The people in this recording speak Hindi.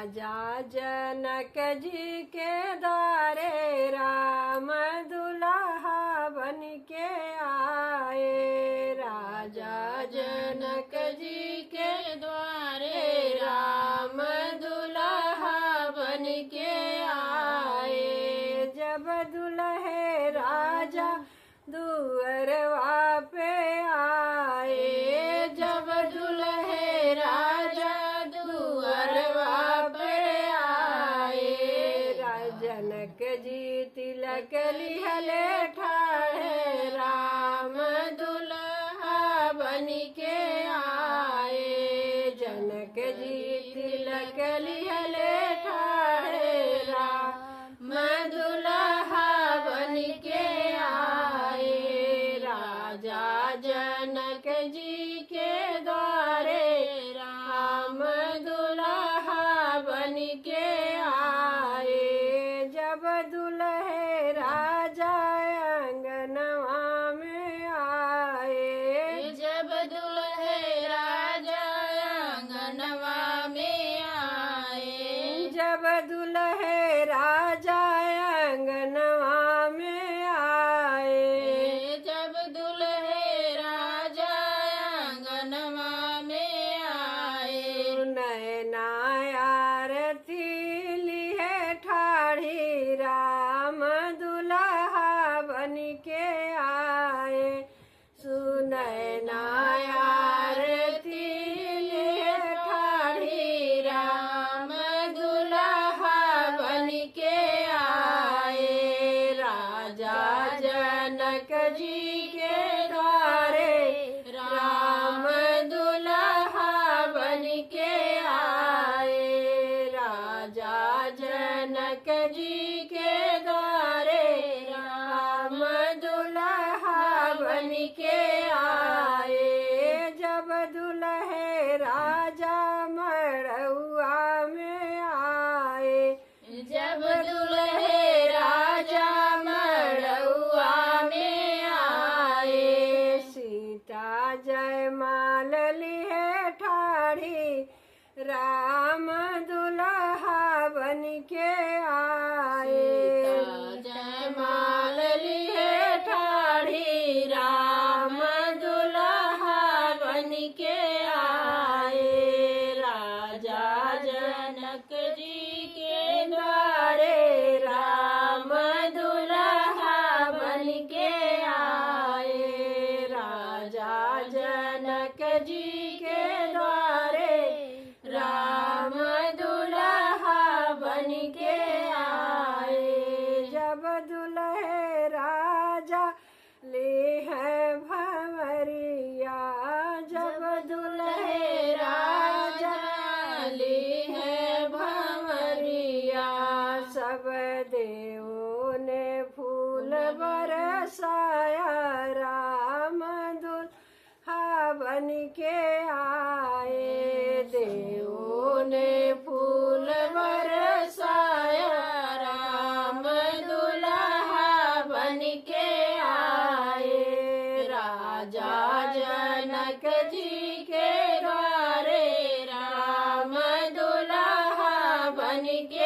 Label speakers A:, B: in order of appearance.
A: राजा जनक जी के द्वारे राम दुल्हा बन के आए। राजा जनक जी के द्वारे राम दुल्हा बन के आए। जब दुल्हे राजा दुअरवा पे आए, जब दुल्हे राजा दुअरवा पे आए। जनक जी तिलक लिहले ठाढ़े राम दुल्हा बन के आए। जनक जी तिलक लिहले ठाढ़े राम दुल्हा बन के आए। राजा जनक जी के द्वारे राम दुल्हा बन के आए। जब दुल्हे राजा अंगनवा में आए,
B: जब दुल्हे राजा अंगनवा में आए,
A: जब दुल्हे राजा अंगनवा में आए।
B: जब दुल्हे राजा अंगनवा में आए।
A: नैना आरती लिए ठाढ़ी राम दुल्हा बन के आए। सुनैना आरती लिए ठाढ़ी राम दुल्हा बन के आए। राजा जनक जी के द्वारे राम दुल्हा बन के आए। राजा जनक जी के द्वारे राम दुल्हा बन के आए। जब दुल्हे राजा मड़उआ में आए,
B: जब दुल्हे राजा मड़उआ में आए।
A: सीता जयमाल लिए ठाढ़ी राम दुल्हा बन के आए।
B: जयमाल लिए ठाढ़ी राम दुल्हा बन के आए। राजा जनक जी के द्वारे राम दुल्हा बन के आए। राजा जनक जी के द्वारे राम दुल्हा बन के आए।
A: जब दुल्हे राजा ले है भंवरिया, जब दुल्हे राजा
B: ले है भंवरिया।
A: सब देवों ने फूल बरसाया राम दुल्हा बन के आए। देवों ने फूल बरसाया
B: राम दुल्हा बन के आए। राजा जनक जी के द्वारे राम दुल्हा बन के